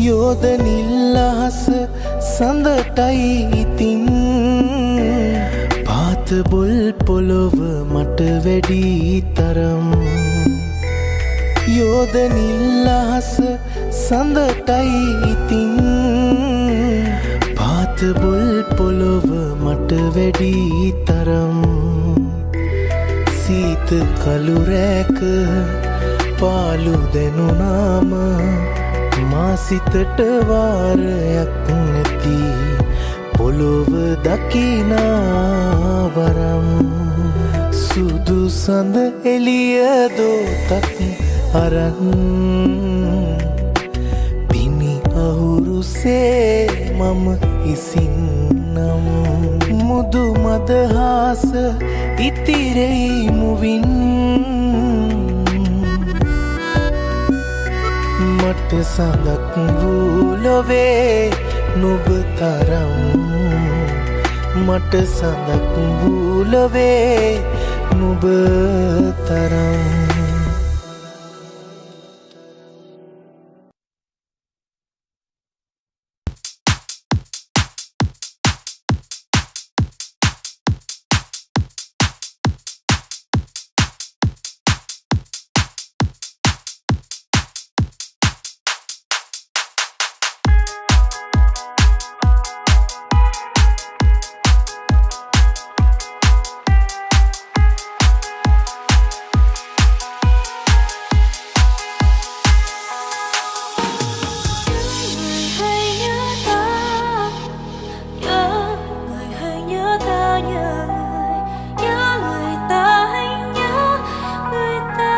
යෝධ නිල්ලහස සඳටයි ඉතින් පාත බොල් පොළොව මට වැඩි තරම් යෝධ නිල්ලහස සඳටයි ඉතින් පාත බොල් පොළොව මට වැඩි තරම් සීත කළු රැක පාලු දෙනුනාම මා සිතට වාරයක් නැති පොළොව දකිනාවරම් සුදු සඳ එළිය දෝතක් අරන් පිණි අහුරුසේ මම ඉසින්නම් මුදු මදහාස ඉතිරෙයි මුවින් මට සඳක් වූ ලොවේ නුඹ තරම් මට සඳක් වූ ලොවේ නුඹ තරම්